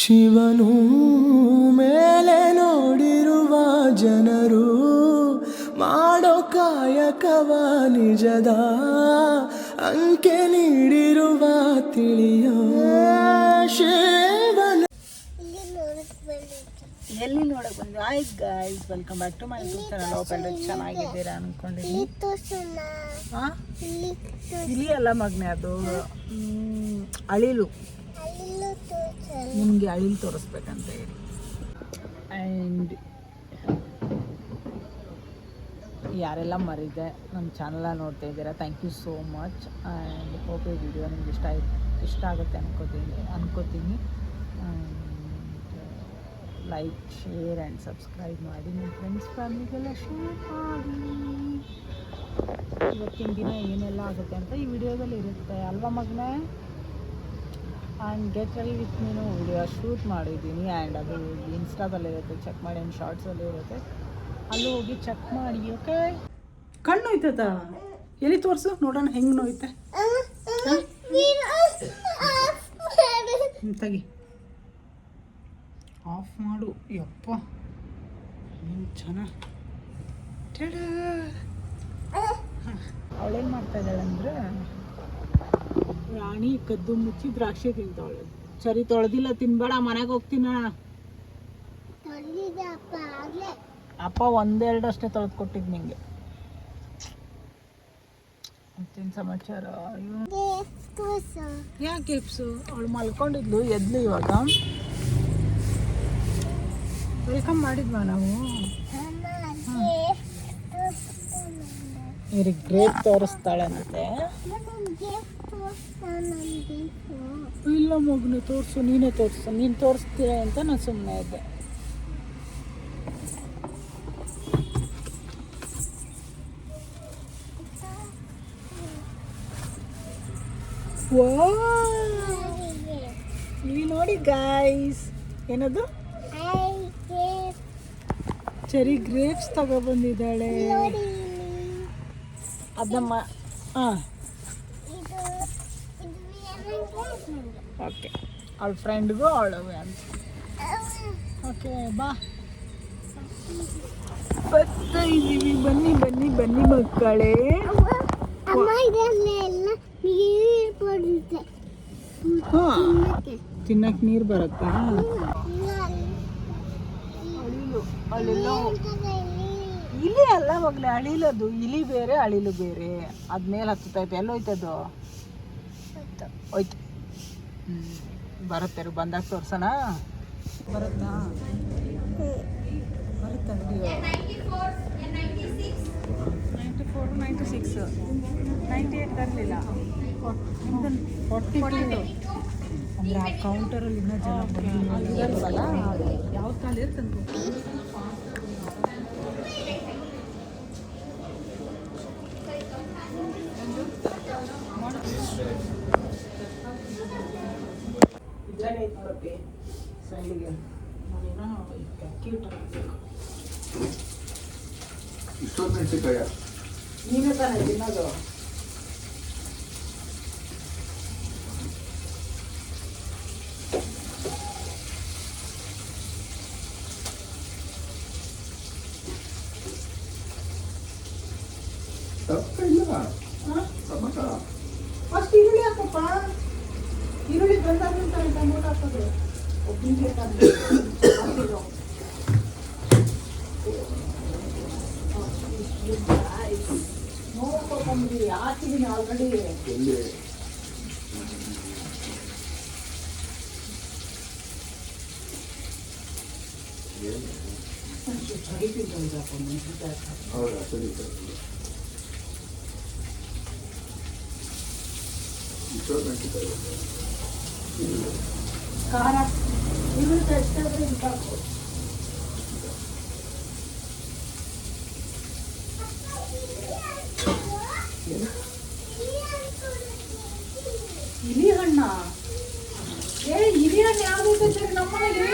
ಶಿವನು ಮೇಲೆ ನೋಡಿರುವ ಜನರು ಮಾಡೋ ಕಾಯಕವ ನಿಜದ ಅಂಕೆ ನೀಡಿರುವ ತಿಳಿಯೋ ಶಿವನ. ಎಲ್ಲಿ ನೋಡಕ್ ಬಂದ್ವಿ? ಆಯ್ತು guys, welcome back to my YouTube channel. Hope ಎಲ್ಲರೂ ಚೆನ್ನಾಗಿದ್ದೀರಾ ಅನ್ಕೊಂಡಿದ್ದೀನಿ. ಇಲ್ಲಿ ಅಲ್ಲ ಮಗ್ನೆ, ಅದು ಅಳಿಲು. ನಿಮಗೆ ಅಳಿಲು ತೋರಿಸ್ಬೇಕಂತ ಹೇಳಿ. ಆ್ಯಂಡ್ ಯಾರೆಲ್ಲ ಮರಿದೆ ನಮ್ಮ ಚಾನಲ ನೋಡ್ತಾ ಇದ್ದೀರಾ, thank you so much. And hope ಈ ವಿಡಿಯೋ ನಿಮ್ಗೆ ಇಷ್ಟ ಆಗುತ್ತೆ ಅನ್ಕೋತೀನಿ. ಲೈಕ್, ಶೇರ್ ಆ್ಯಂಡ್ ಸಬ್ಸ್ಕ್ರೈಬ್ ಮಾಡಿ, ನಿಮ್ಮ ಫ್ರೆಂಡ್ಸ್ ಫ್ಯಾಮಿಲಿಗೆಲ್ಲ ಶೇರ್ ಮಾಡಿ. ಇವತ್ತಿನ ದಿನ ಏನೆಲ್ಲ ಆಗುತ್ತೆ ಅಂತ ಈ ವಿಡಿಯೋದಲ್ಲಿ ಇರುತ್ತೆ ಅಲ್ವಾ ಮಗನೇ? ಆ್ಯಂಡ್ ಗೆಟ್ ರೆಡಿ ವಿತ್ ನೀನು ವಿಡಿಯೋ ಶೂಟ್ ಮಾಡಿದ್ದೀನಿ. ಆ್ಯಂಡ್ ಅದು ಇನ್ಸ್ಟಾದಲ್ಲಿರುತ್ತೆ, ಚೆಕ್ ಮಾಡಿ. ಆ್ಯಂಡ್ ಶಾರ್ಟ್ಸಲ್ಲಿ ಇರುತ್ತೆ, ಅಲ್ಲಿ ಹೋಗಿ ಚೆಕ್ ಮಾಡಿ. ಓಕೆ. ಕಣ್ಣು ನೋಯ್ತದ? ಎಲ್ಲಿ ತೋರಿಸು ನೋಡೋಣ ಹೆಂಗೆ ನೋಯುತ್ತೆ. ತೆಗಿ, ಆಫ್ ಮಾಡು. ಯಪ್ಪ ಏನು ಚೆನ್ನಾಗಿ. ಅವಳೇನು ಮಾಡ್ತಾ ಇದ್ದಾಳೆ ಅಂದರೆ, ರಾಣಿ ಕದ್ದು ಮುಚ್ಚಿ ದ್ರಾಕ್ಷಿ ತಿಂತಾವಳೆ. ಸರಿ, ತೊಳೆದಿಲ್ಲ, ತಿನ್ಬೇಡ, ಮನೆಗೆ ಹೋಗ್ತೀನ. ಅಪ್ಪ ಒಂದೆರಡು ಅಷ್ಟೇ ತೊಳೆದು ಕೊಟ್ಟಿದ್ದು ನಿಂಗೆ. ಮತ್ತೇನು ಸಮಾಚಾರ? ಯಾಕೆ ಎಪ್ಸು? ಅವಳು ಮಲ್ಕೊಂಡಿದ್ಲು, ಎದ್ಲು ಇವಾಗ. ವೆಲ್ಕಮ್ ಮಾಡಿದ್ವಾ ನಾವು? ಇವ್ರಿಗೆ ಗ್ರೇಪ್ ತೋರಿಸ್ತಾಳೆ ಮತ್ತೆ. ಇಲ್ಲ ಮಗನು, ತೋರಿಸು, ನೀನೇ ತೋರಿಸು. ನೀನು ತೋರಿಸ್ತೀರ ಅಂತ ನಾನು ಸುಮ್ಮನೆ ಇದ್ದೆ. ಇಲ್ಲಿ ನೋಡಿ ಗಾಯ್ಸ್, ಏನದು ಚೆರಿ ಗ್ರೇಪ್ಸ್ ತಗೊಬಂದಿದ್ದಾಳೆ. ಅದಮ್ಮ ಓಕೆ, ಅವಳ ಫ್ರೆಂಡ್ಗೂ ಅವಳವೆ ಅಂತ. ಓಕೆ, ಬಾ, ಬರ್ತಾ ಇದ್ದೀವಿ. ಬನ್ನಿ ಬನ್ನಿ ಬನ್ನಿ ಮಕ್ಕಳೇ. ತಿನ್ನಕ್ಕೆ ನೀರು ಬರುತ್ತಾ? ಅಳಿಲು ಇಲಿ ಅಲ್ಲ ಮಗ್ನೆ, ಅಳಿಲದು. ಇಲಿ ಬೇರೆ, ಅಳಿಲು ಬೇರೆ. ಅದ್ಮೇಲೆ ಹತ್ತೈತೆ. ಎಲ್ಲೋಯ್ತದು? ಹೋಯ್ತು. ಬರುತ್ತೆ, ಬಂದಾಗ ತೋರ್ಸೋಣ. ಬರುತ್ತಾ? ಬರುತ್ತಾ ವಿಡಿಯೋ? 94, 96, 98 ಬರಲಿಲ್ಲ. 42 ಅಂದರೆ ಆ ಕೌಂಟರಲ್ಲಿ ಇನ್ನೂ ಜನ ಬಂದಿರಲ್ಲ. ಯಾವ ಕಾಲ ಇರ್ತಂತ ಇದ್ರಾಗೆ ಐತೆ ನೋಡಪ್ಪಿ ಸೈಡಿಗೆ. ಇಷ್ಟೊಂದು ಮೆಣಸಿನ್ಕಾಯ ನೀವೇ ತಾನೇ ತಿನ್ನೋದು? ಫಸ್ಟ್ ಈರುಳ್ಳಿ ಹಾಕಪ್ಪ. ಈರುಳ್ಳಿ ಬಂದಾಗ ಟೊಮೊಟೊ ಹಾಕೋದು. ನೋಡ್ಕೊಂಡ್ಬಂದ್ರಿ, ಹಾಕಿದ್ದೀನಿ ಆಲ್ರೆಡಿ. ಹೌದಾ? ಸರಿ ಸರಿ. ಖಾರ ಈರುಳ್ಳಿ ಎಷ್ಟಾದ್ರೆ ಸಾಕು. ಇಲಿ ಹಣ್ಣ? ಇಲಿ ಹಣ್ಣು ಯಾವ್ದು ಸರಿ ನಮ್ಮನೇಲಿ?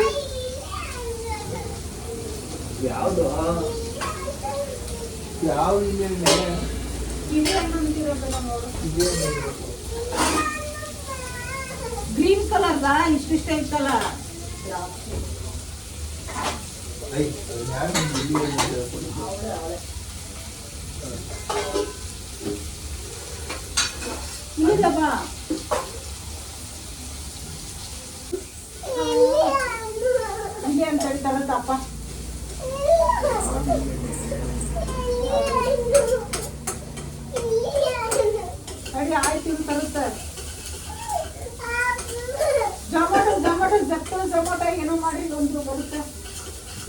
ಯಾವುದು? ಯಾವ ಇಲಿ ಹಣ್ಣು ಅಂತಿರೋದಲ್ಲ ನೋಡು. ಗ್ರೀನ್ ಕಲರ್ದ ಇಷ್ಟಿಷ್ಟ ಐತಲ್ಲ. ಐ ಯಾರು ಇಲ್ಲಿ ಇಲ್ಲಪ್ಪ ಹಂಗೆ ಅಂತ ಹೇಳ್ತಾರಲ್ಲಪ್ಪ. ಅಡಿ ಆಯ್ತು ಇವ್ರು ತರುತ್ತೆ. ಜಮಟ ಏನೋ ಮಾಡಿ ಒಂದು ಬರುತ್ತೆ.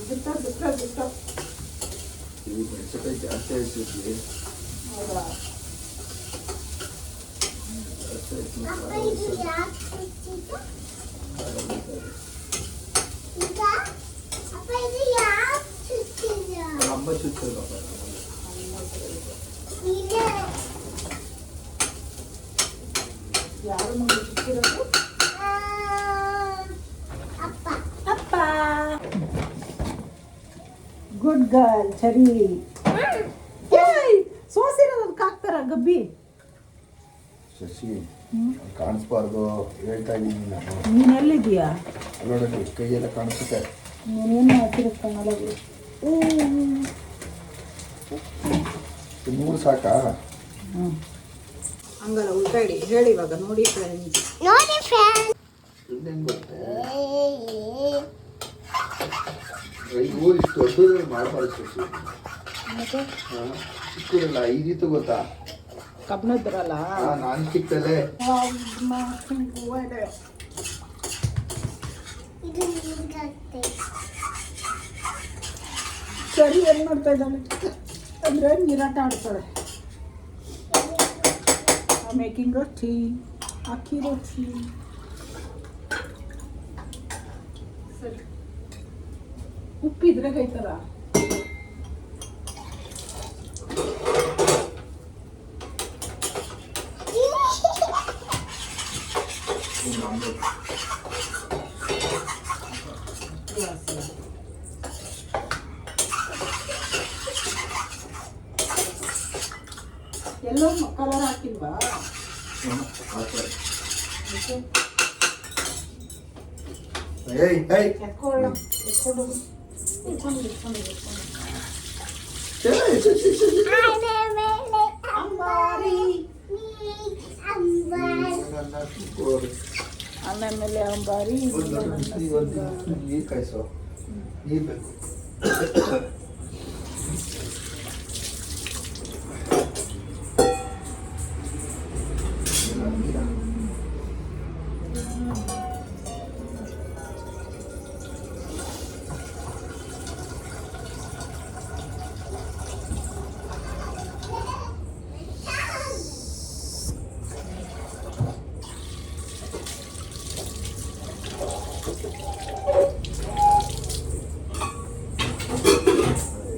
ಬಿಟ್ಟು ಇದು ಮೆಣಸಿನಕಾಯಿ ಜಾಸ್ತಿ ಆಯ್ತು. ಹೌದಾ? ಅಮ್ಮ ಚುಚ್ಚಲ್ಲ ಯಾರು ಮಗು ಚಿಕ್ಕಿರೋದು? ಅಪ್ಪ ಗುಡ್ ಗರ್ಲ್. ಸರಿ ಸೋಸಿರೋದಕ್ಕೆ ಹಾಕ್ತಾರ ಗಬ್ಬಿ. ಶಶಿ ಕಾಣಿಸ್ಬಾರ್ದು ಹೇಳ್ತಾ ಇದ್ದೀನಿ ನಾನು. ನೀನು ಎಲ್ಲಿದ್ದೀಯಾ? ಅಲ್ಲೋಡಲ್ಲಿ ಕೈಯೆಲ್ಲ ಕಾಣಿಸುತ್ತೆ. ನೀನೇನು ಹಾಕಿರಕ್ಕಲ್ಲ. ಮೂರು ಸಾಕಾ? ಹ್ಞೂ ಹಂಗಲ್ಲ ಉಲ್ಟಾ ಇಡಿ. ಹೇಳಿ ಇವಾಗ. ನೋಡಿ ಫ್ರೆಂಡ್ಸ್, ಇನ್ನೇನು ಬರುತ್ತೆ ಇವು ಇಷ್ಟು ದೊಡ್ಡದು ಮಾಡಬಾರ್ದು ಶಶಿ. ಮತ್ತೆ ಚಿಕ್ಕದಲ್ಲ ಈ ರೀತಿ ಗೊತ್ತಾ? ಕಬ್ಬಣದ್ರಲ್ಲ ನಾನು ಚಿಕ್ಕದಲ್ಲೇ ಸರಿ ಏನು ಮಾಡ್ತಾ ಇದ್ದಾಳೆ ಅಂದರೆ ನೀರಾಟ ಆಡ್ತಾಳೆ. ಮೇಕಿಂಗ್ ರೊಟ್ಟಿ, ಅಕ್ಕಿ ರೊಟ್ಟಿ. ಸರಿ ಉಪ್ಪಿದ್ರೆ ಕೈತಾರ. Yellow colour ಹಾಕಿಲ್ವಾ? ಅನ್ನ ಮೇಲೆ ಅಂಬಾರಿ. ನೀರು ಕಾಯಿಸೋ. ನೀರು ಬೇಕು.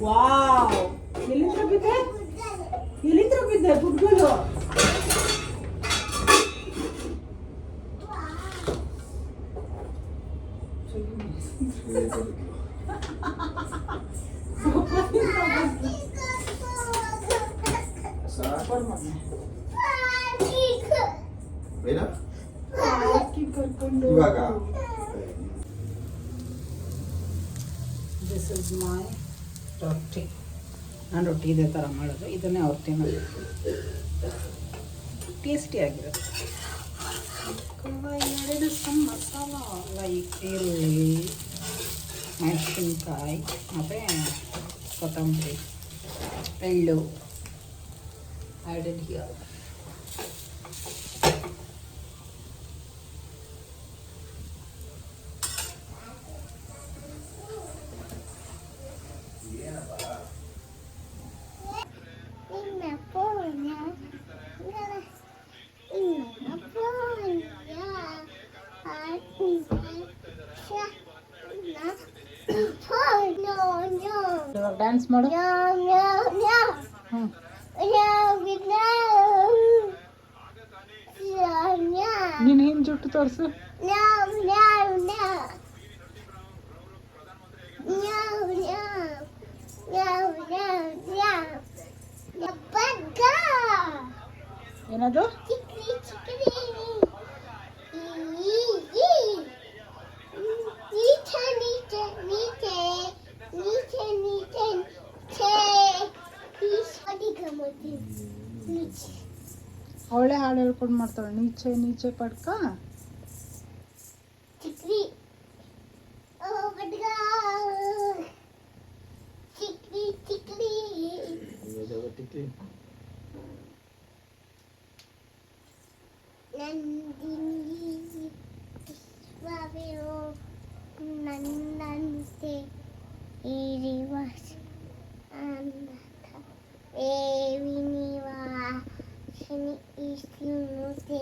ವಾವ್, ಎಲ್ಲಿಂದ ಬಿದ್ದೆ? ಎಲ್ಲಿಂದ ಬಿದ್ದೆ ಗುಡ್ಗಲು? ಇವಾಗ ದಿಸ್ ಇಸ್ ಮೈ ರೊಟ್ಟಿ. ನಾನು ರೊಟ್ಟಿ ಇದೇ ಥರ ಮಾಡೋದು. ಇದನ್ನೇ ಅವ್ರು ತಿನ್ನೋದು. ಟೇಸ್ಟಿಯಾಗಿರುತ್ತೆ. ಎರಡು ಮಸಾಲ ಲೈಕ್ ಈರುಳ್ಳಿ, ಮೆಣಸಿನ್ಕಾಯಿ ಮತ್ತು ಕೊತ್ತಂಬರಿ, ಎಳ್ಳು ಆ್ಯಡೆಡ್ ಹಿಯರ್. ಡ್ಯಾನ್ಸ್ ಮಾಡು. ನೀನು ಏನು ಜುಟ್ಟು ತೋರಿಸು. ಏನದು? ಅವಳೇ ಹಾಡು ಹೇಳ್ಕೊಂಡು ಮಾಡ್ತಾಳೆ. ನೀಚೆ ನೀಚೆ ಪಡ್ಕ ಚಿಕ್ರಿ ಓ ಬಡ್ಗ ಚಿಕ್ರಿ ಚಿಕ್ರಿ ನಂದಿನಿ ವಿಶ್ವವಿರೋ ನನ್ನಂತೆ ಇರುವ ಶನಿ ಇಷ್ಟುನುತೆ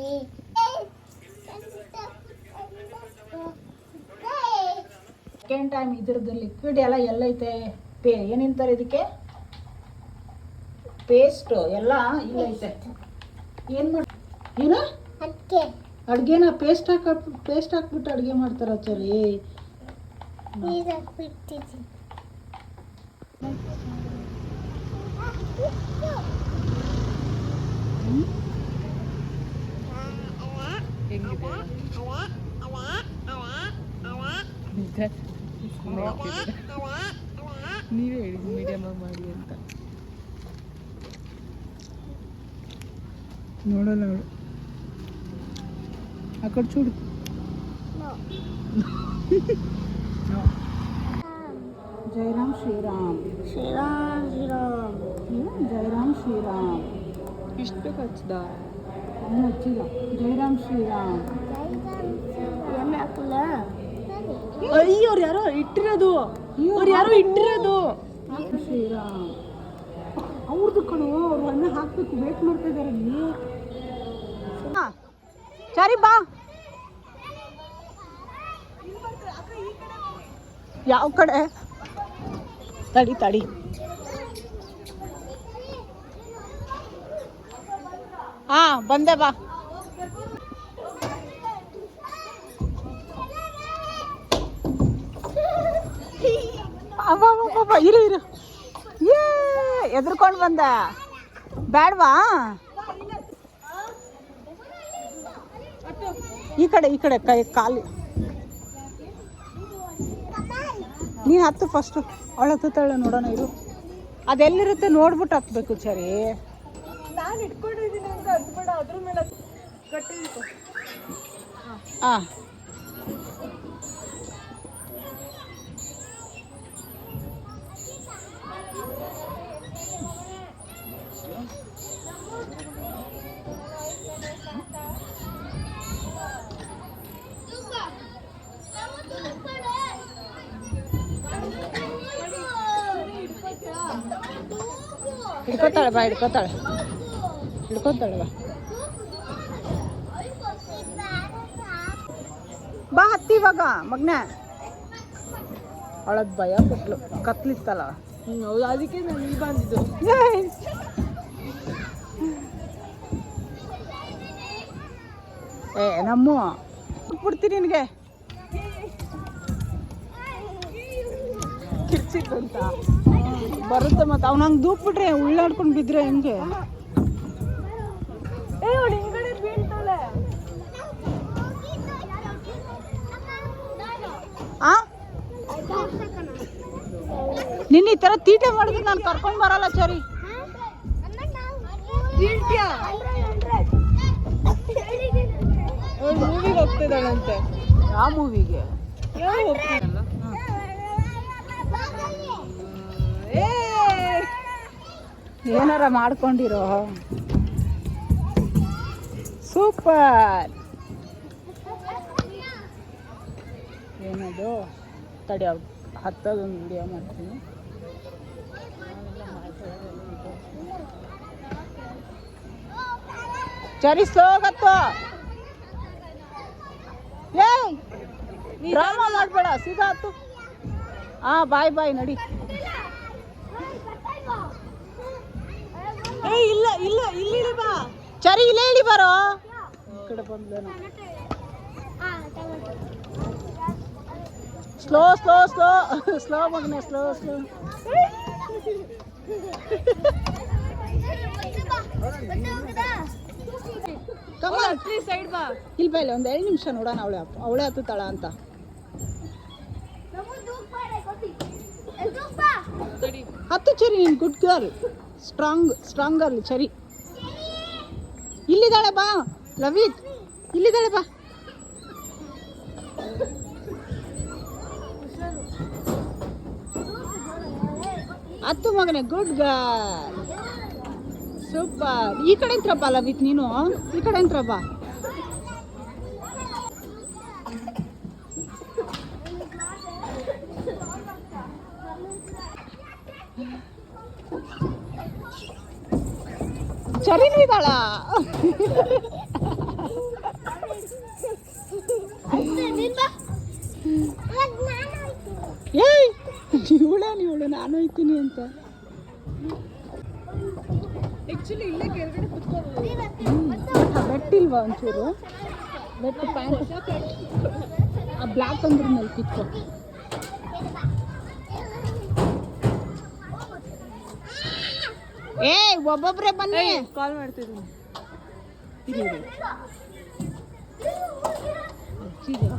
ಸೆಕೆಂಡ್ ಟೈಮ್ ಇದ್ರದ್ದು ಲಿಕ್ವಿಡ್ ಎಲ್ಲ ಎಲ್ಲೈತೆ? ಏನಂತಾರೆ ಇದಕ್ಕೆ? ಪೇಸ್ಟ್ ಎಲ್ಲ ಇಲ್ಲೈತೆ. ಏನು ಮಾಡಿ ಏನು ಅದಕ್ಕೆ ಅಡುಗೆನ ಪೇಸ್ಟ್ ಹಾಕ್ಬಿಟ್ಟು ಅಡುಗೆ ಮಾಡ್ತಾರ ಚರಿ. ನೀರು ಹಾಕ್ಬಿಡ್ತಿದ್ದೀನಿ. ನೀವೇ ಹೇಳಿ ಮೀಡಿಯಮ್ ಮಾಡಿ ಅಂತ. ನೋಡಲ್ಲ ಅವಳು ಆ ಕಡೆ ಚೂಡು. ಜಯರಾಮ್ ಶ್ರೀರಾಮ್ ಶ್ರೀರಾಮ್ ಶ್ರೀರಾಮ್ ಜಯರಾಮ್ ಶ್ರೀರಾಮ್ ಇಷ್ಟು ಹಚ್ಚಿದ ಅವನು ಹಚ್ಚಿಲ್ಲ. ಜಯರಾಮ್ ಶ್ರೀರಾಮ್ ಎಣ್ಣೆ ಹಾಕಲ್ಲ ಅಯ್ಯೋ ಅವ್ರು ಯಾರೋ ಇಟ್ಟಿರೋದು, ಅವ್ರು ಯಾರೋ ಇಟ್ಟಿರೋದು. ಶ್ರೀರಾಮ್ ಅವ್ರದ್ದು ಕಣು. ಅವ್ರು ಅನ್ನ ಹಾಕ್ಬೇಕು, ವೇಟ್ ಮಾಡ್ತಾ ಇದ್ದಾರೆ ಅಲ್ಲಿ. ಸರಿ ಬಾ. ಯಾವ ಕಡೆ? ತಡಿ ತಡಿ. ಹಾ ಬಂದೆ ಬಾ. ಅಬ್ಬಾ ಇರು ಇರು. ಏ ಎದ್ರಕೊಂಡು ಬಂದ. ಬೇಡವಾ? ಈ ಕಡೆ ಕೈ ಕಾಲು. ನೀನು ಹತ್ತು ಫಸ್ಟು. ಅವಳು ಹತ್ತುತ್ತಾಳೆ ನೋಡೋಣ ಇರು. ಅದೆಲ್ಲಿರುತ್ತೆ ನೋಡ್ಬಿಟ್ಟು ಹತ್ಬೇಕು ಸರಿ. ನಾನು ಇಟ್ಕೊಂಡಿದ್ದೀನಿ ಅಂತ ಹತ್ಬೇಡ, ಅದ್ರ ಮೇಲೆ ಗಟ್ಟಿ ಇತ್ತು. ಹಾಂ ಹಿಡ್ಕೊತಾಳೆ ಬಾ. ಹಿಡ್ಕೊತಾಳೆ ಬಾ. ಬಾ ಹತ್ತಿ ಇವಾಗ ಮಗ್ನೆ. ಅವಳದ್ ಭಯ ಬಿಟ್ಲು, ಕತ್ಲಿತ್ತಲ್ಲ. ಹೌದು, ಅದಕ್ಕೆ ನಾನು ಇಲ್ಲಿ ಬಂದಿದ್ದು. ಏ ನಮ್ಮ ಬಿಡ್ತೀನಿ ನಿನಗೆ. ಕಿರ್ಚಿತ್ತಂತ ಬರುತ್ತೆ ಮತ್ತೆ. ಅವ್ನು ಹಂಗೆ ದೂಕ್ಬಿಟ್ರೆ ಉಳ್ಳಾಡ್ಕೊಂಡು ಬಿದ್ರೆ ಹೆಂಗೆ? ಏ ಅವಳು ಹಿಂಗಡೆ ಬೀಳ್ತಾಳೆ. ಆ ನಿನ್ನ ಈ ಥರ ತೀಟೆ ಮಾಡಿದ್ರೆ ನಾನು ಕರ್ಕೊಂಡು ಬರಲ್ಲ ಸರಿ. ಬೀಳ್ತೀಯಾ? ಅವಳು ಮೂವಿಗೆ ಹೋಗ್ತಿದ್ದಾಳಂತೆ. ಯಾವ ಮೂವಿಗೆ? ಯಾವ ಹೋಗ್ತಿದ್ದಲ್ಲ? ಏನಾರ ಮಾಡ್ಕೊಂಡಿರೋ. ಸೂಪರ್. ಏನದು? ತಡಿ ಅವ್ರು ಹತ್ತದೊಂದು ವಿಡಿಯೋ ಮಾಡ್ತೀನಿ. ಸರಿ ಸೋಗತ್ತು. ಏಯ್ ಡ್ರಾಮಾ ಮಾಡಬೇಡ, ಸೀದಾ ಹತ್ತು. ಹಾಂ ಬಾಯ್ ನಡಿ. ಏ ಇಲ್ಲ ಇಲ್ಲ ಇಲ್ಲಿ ಬಾ. ಚರಿ ಇಲ್ಲೇ ಇಳಿ ಬಾರೋ. ಈ ಕಡೆ ಬಂದ್ಲೇನೋ. ಸ್ಲೋ ಸ್ಲೋ ಸ್ಲೋ ಸ್ಲೋ ಮಗನೆ, ಸ್ಲೋ ಸ್ಲೋ. ಸೈಡ್ ಬಾ. ಇಲ್ಲಿ ಬಾ, ಇಲ್ಲಿ ಒಂದು 2 ನಿಮಿಷ ನೋಡೋಣ ಅವಳೇ ಹತ್ತುತ್ತಾಳ ಅಂತ. ಹತ್ತು ಚರಿ, ನೀನು ಗುಡ್ ಗರ್ಲ್, ಸ್ಟ್ರಾಂಗ್ ಗರ್ಲ್ ಚರಿ. ಇಲ್ಲಿದ್ದಾಳೆ ಬಾ ಲವಿತ್, ಇಲ್ಲಿದ್ದಾಳೆ ಬಾ. ಹತ್ತು ಮಗನೇ, ಗುಡ್ ಗರ್ಲ್, ಸೂಪರ್. ಈ ಕಡೆ ಎಂತ್ರಪ್ಪ ಲವಿತ್, ನೀನು ಈ ಕಡೆ ಎಂತ್ರ ಬಾ. ಚರಿನೂ ಇದ್ದಾಳ. ಏಯ್ ಇವಳು ನಾನು ಹೋಯ್ತೀನಿ ಅಂತ. ಆಕ್ಚುಲಿ ಇಲ್ಲೇ ಕೆಳಗಡೆ ಕುತ್ಕೊಂಡು ಬೆಟ್ಟಿಲ್ವಾ ಒಂಚೂರು? ಬೆಟ್ಟು ಪ್ಯಾಂಟ್ ಆ ಬ್ಲ್ಯಾಕ್ ಅಂದ್ರ ಮೇಲೆ ಕಿತ್ಕೊ. ಏ ಒಬ್ಬೊಬ್ರೆ ಬನ್ನಿ. ಕಾಲ್ ಮಾಡ್ತಿದ್ದೀನಿ. ಅಜ್ಜಿಗೆ